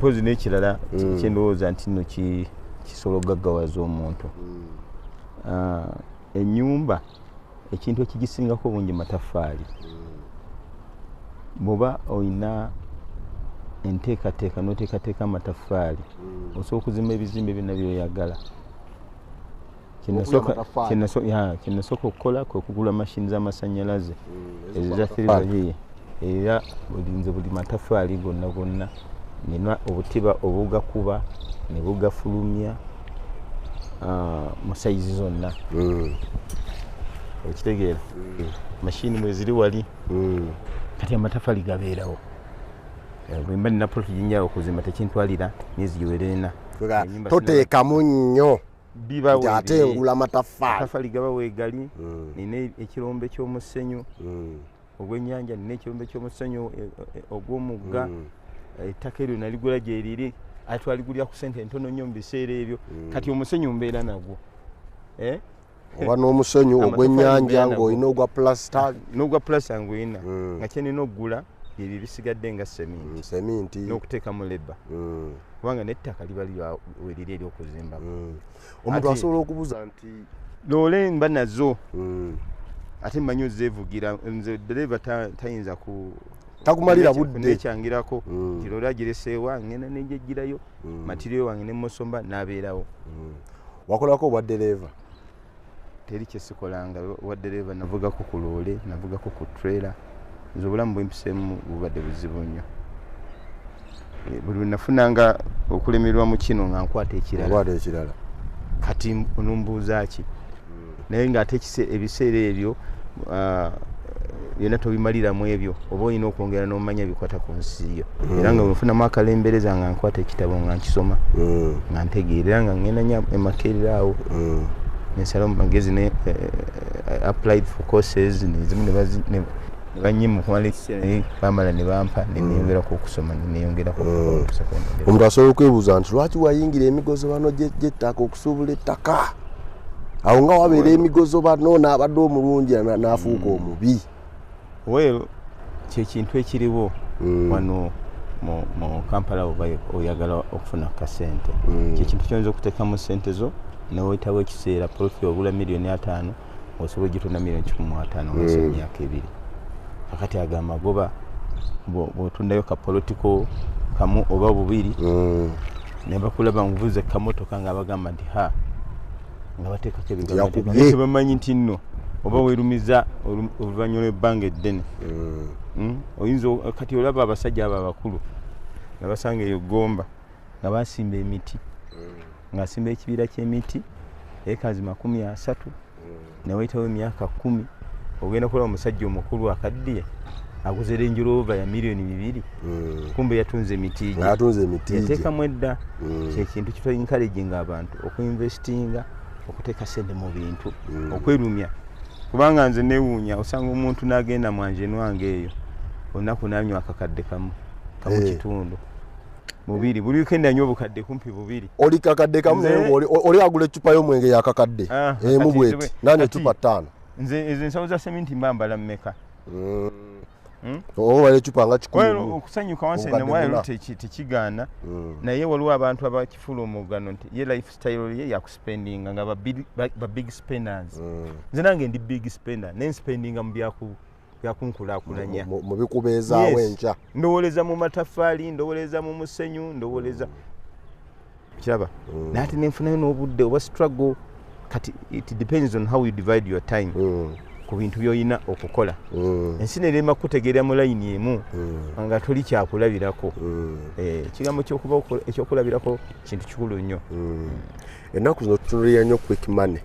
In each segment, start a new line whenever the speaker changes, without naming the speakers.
Pozi n'ekirala kyendowooza nti nno kisobola okugaggawaza omuntu. Ennyumba ekintu ekigisingako obungi mataffaali. Bw'oba olina enteekateeka n'oteekateeka amataffaali osobola okuzimba ebizimbe byonna by'oyagala. Kyenasooka okukola kwe kugula mashini z'amasannyalaze ezizafiriza era olinze buli mataffaali gonna nina obutiba obugakuba ne bugafulumya mu sayizi zonna. Okitegeera mashini bwe ziri wali kati amataffaali gabeerawo. Bwe mba nina poloti jinjala okuzimba tekintwalira myezi giwere 4.
Toteekamu nnyo
bibawo
ate ngula
mataffaali gaba weegali. Nina ekirombe ky'omusenyu ogw'ennyanja, nina ekirombe ky'omusenyu ogw'omugga. Ettaka eryo naligula gye liri ate twaligulira ku ssente ntono nnyo mu biseera ebyo. Kati omusenyu mbeera nagwo.
Oba n'omusenyu ogw'ennyanja ng'olina ogwa plasita
n'ogwa plasita ng'olina nga kyenina okugula ebyo bisigadde nga
seminti
n'okuteekamu lebba kubanga n'ettaka liba we liri ery'okuzimbamu.
Omuntu asobola okubuuza nti
loole mba nazo ate mmanyi ozeevugira. Nze ddereeva tayinza
takumalira budde
nekyangirako nti loole agireseewa ngenda nenjejjirayo matiriyo wange nemusomba n'abeerawo.
Wakolako obwa ddereeva?
Teri kyesikolanga obwa ddereeva. Navugako ku loole, navugako ku trailer. Nze obulamu bwempiseemu bubadde buzibu nnyo. Buli nafunanga okulemerwa mu kino nga nkwata ekirala. Kati onumbuuza ki? Naye ng'ate ebiseera ebyo byonna tobimaliramu ebyo oba olina okwongera n'omanya bikwata ku nsi yo. Era nga bwenfunamu akalembereza nga nkwata ekitabo nga nkisoma nga ntegeera era nga ngenda nnyo emakerera awo nensalamu magezi ne applied for courses nezimu ne banyima okumala ekiseera bamala ne bampa neneyongerako okusoma neneyongerako okusoma.
Omuntu asobola okwebuuza nti lwaki wayingira emigozo bano gy'ettaka okusuubula ettaka? Awo nga wabeera emigozo bano n'abadde omulungi n'afuuka omubi.
Well, kyekintu ekiriwo wano mu Kampala oba oyagala okufuna kasente. Kyekintu kyonza okuteekamu ssente zo neweyitawo ekiseera profit ogula $5,000,000 osobola ogitunda $1,500,000 omasa emyaka 2. Kakati agamagoba bw'otundayo kapolitiko kamu oba bubiri ne bakulaba nvuze kamotoka nga bagamba nti nga bateekako ebigambo naye tebamanyi nti nno oba weerumiza oluvannyuma lw'ebbanga eddene. Oyinza kati olaba abasajja abo abakulu nga basanga eyo Gomba nga basimba emiti ng'asimba ekibira ky'emiti ekazi 30 neweyitawo emyaka 10 ogenda kulaba omusajja omukulu akaddiye aguze Range Rover ya $2,000,000 kumbe yatunze emiti gye yateekamu edda. Kyekintu kituencouraginga abantu okuinvestinga okuteeka ssente mu bintu okwerumya kubanga nze neewuunya osanga omuntu n'agenda mwanje nwange eyo olunaku n'anywa akakadde kamu kitundu bubiri buli weekend anywa obukadde kumpi bubiri.
Oli kakadde kamu oli agula eccupa y'omwenge yakakadde emu bweti nanye eccupa 5.
Nze ensawo za seminti mbambala mmeka?
Oba ecupa nga 10.
Okusanyuka wansi newayo tekigaana naye waliwo abantu abakifula omugano nti ye lifestyle ye yakuspendinga nga ba big spenders. Nze nange ndi big spender nenspendinga mu byakunkulaakulanya
mu bikubeezaawo enkya.
Ndowoleza mu mataffaali, ndowoleza mu musenyu, ndowoleza kiraba naye ate nenfunayo n'obudde oba struggle. Kati it depends on how you divide your time ku bintu by'olina okukola. Ensi nerema kutegeera mu layini emu nga toli kyakulabirako. Ekigambo ekyokulabirako kintu kikulu nnyo.
Ennaku zino tutunulira nnyo quick money.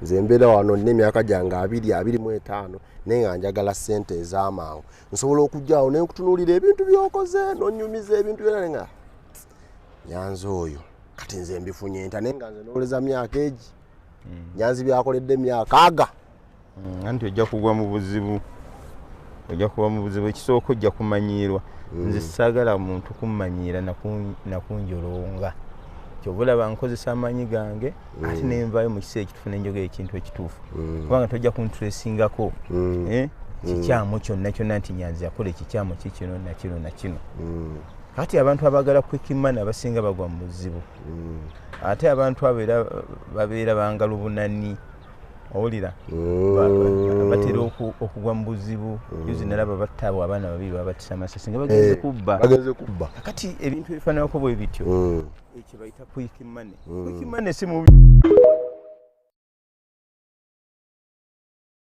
Nze mbeera wano nina emyaka gyange 25 naye nga njagala ssente ez'amangu. Nsobola okujjaawo naye nkutunuulira ebintu by'okoze n'onyumiza ebintu byonna nga Nyanzi oyo kati nze mbifunye enta naye nga nze nowoleza myaka egi Nyanzi byakoledde emyaka aga.
Anti ojja kugwa mu buzibu. Ekisooka ojja kumanyiirwa. Nze saagala muntu kummanyiira nakunjolonga. Kyobulaba nkozesa amaanyi gange ate nenvaayo mu kiseera ekituufu nenjogera ekintu ekituufu kubanga tojja kuntresingako kikyamu kyonna nti Nyanzi yakola ekikyamu kikino nakino nakino. Kati abantu abagala quick money abasinga bagwa mu buzibu. Ate abantu abeera babeera bangalubunani owulira batera okugwa mu buzibu. Yuzi nalaba battaabwa abaana babiri babatisa amasasi nga bagenze kubba. Kati ebintu ebifaananako bwe bityo ekyo bayita quick money. Quick money si mubi.